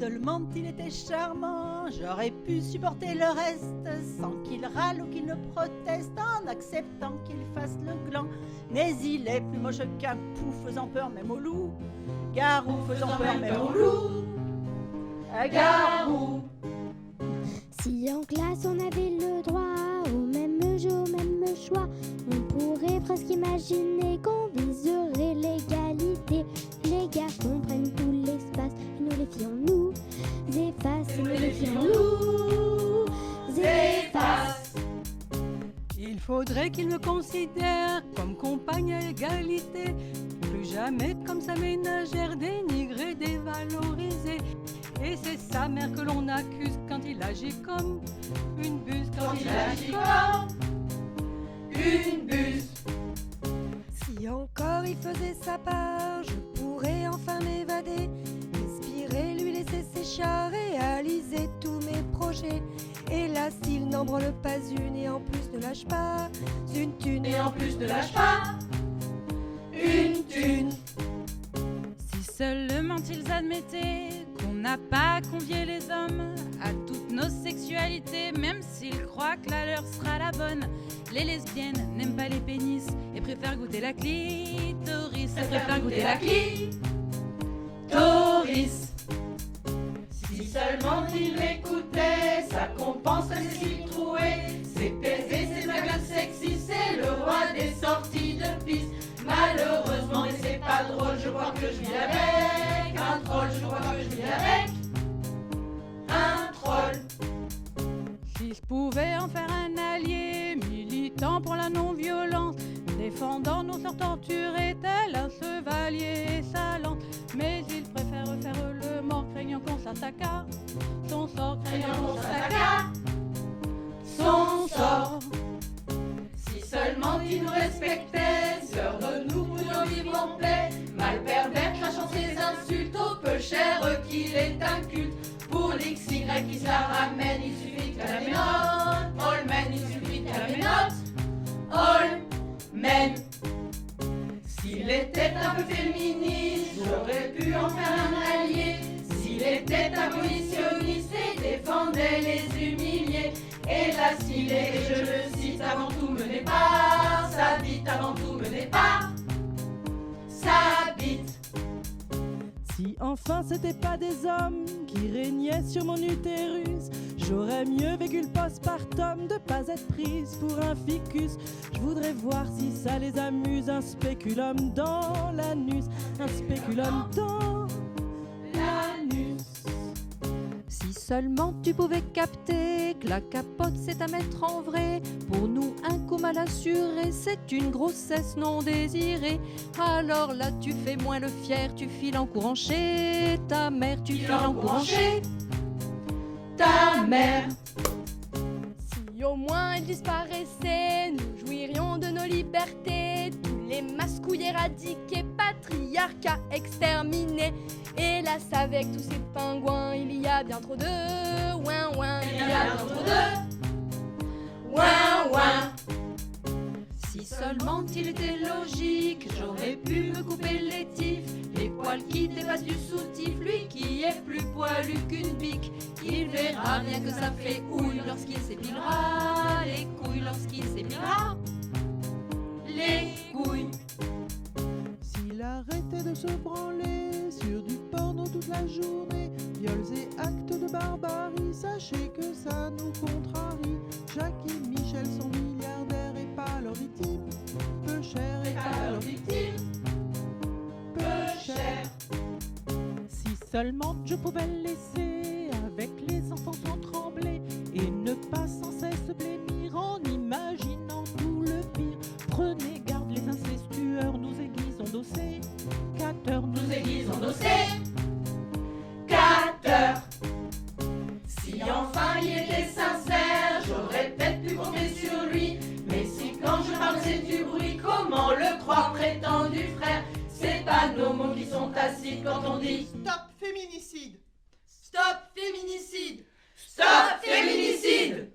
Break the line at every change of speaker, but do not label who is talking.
seulement il était charmant, j'aurais pu supporter le reste, sans qu'il râle ou qu'il ne proteste, en acceptant qu'il fasse le gland. Mais il est plus moche qu'un pou, faisant peur même au loup. Garou, faisant peur même au loup. Garou.
Si en classe on avait le droit au même jeu, au même choix, on pourrait presque imaginer qu'on viserait l'égalité. Les garçons prennent tout l'espace, et nous les filles on nous efface.
Nous les filles on nous efface.
Il faudrait qu'il me considère comme compagne à égalité, plus jamais comme sa ménagère dénigrée, dévalorisée. Et c'est sa mère que l'on accuse quand il agit comme une buse,
quand il agit comme une buse.
Si encore il faisait sa part, je pourrais enfin m'évader, respirer, lui laisser ses chats, réaliser tous mes projets. Et là, s'il n'en branle pas une et en plus ne lâche pas une thune,
et en plus ne lâche pas une thune.
Si seulement ils admettaient qu'on n'a pas convié les hommes à toutes nos sexualités, même s'ils croient que la leur sera la bonne. Les lesbiennes n'aiment pas les pénis et préfèrent goûter la clitoris.
Elles préfèrent goûter la clitoris. Si seulement il m'écoutait, ça compenserait ses cils troués, ses baisers, ses blagues sexy, c'est le roi des sorties de piste. Malheureusement, et c'est pas drôle, je vois que je vis avec un troll, je vois que je vis avec un troll.
Si je pouvais en faire un allié, militant pour la non-violence, défendant nos sœurs torturées, tel un chevalier et sa lance. Mais il préfère faire le mort, craignant qu'on s'attaque à son sort,
craignant qu'on s'attaque à son sort. Si seulement il nous respectait, sœurs de nous pourrions vivre en paix. Mal pervers, crachant ses insultes, au peu cher qu'il est inculte. Pour l'XY qui se la ramène, il suffit qu'à la ménote. All men, il suffit qu'à la ménote. All men. S'il était un peu féministe, j'aurais pu en faire un allié. S'il était abolitionniste et défendait les humiliés. Et là, s'il est, je le cite, avant tout mené par sa bite, avant tout mené par sa bite.
Si enfin c'était pas des hommes qui régnaient sur mon utérus, j'aurais mieux vécu le postpartum, de pas être prise pour un ficus. Je voudrais voir si ça les amuse, un spéculum dans l'anus, un spéculum dans
l'anus.
Si seulement tu pouvais capter que la capote c'est à mettre en vrai, pour nous un coup mal assuré, c'est une grossesse non désirée. Alors là tu fais moins le fier, tu files en courant chez ta mère, tu files en courant chez
ta mère.
Si au moins elle disparaissait, nous jouirions de nos libertés, tous les mascouilles éradiqués, patriarcat exterminé. Hélas, avec tous ces pingouins, il y a bien trop de ouin ouin.
Il y a bien trop de ouin ouin. Si seulement il était logique, j'aurais pu me couper les tifs, les poils qui dépassent du soutif, lui qui est plus poilu qu'une bique. Il verra bien que ça fait houille lorsqu'il s'épilera les couilles, lorsqu'il s'épilera les couilles.
S'il arrêtait de se branler sur du porno toute la journée, viols et actes de barbarie, sachez que ça nous contrarie. Jacques et Michel sont milliardaires et pas leurs victimes, peu cher et pas leurs victimes, peu cher. Si seulement je pouvais le laisser avec les enfants sans trembler et ne pas sans cesse blêmir en imaginant tout le pire. Prenez garde les incestueurs, nous aiguisons dossés, 4 heures
nous aiguisons dossés, 4 heures. Si enfin il était sincère, j'aurais peut-être pu compter sur lui. Mais si quand je parle c'est du bruit, comment le croire prétendu frère? C'est pas nos mots qui sont acides quand on dit
Stop féminicide!
Stop féminicide! Stop féminicide!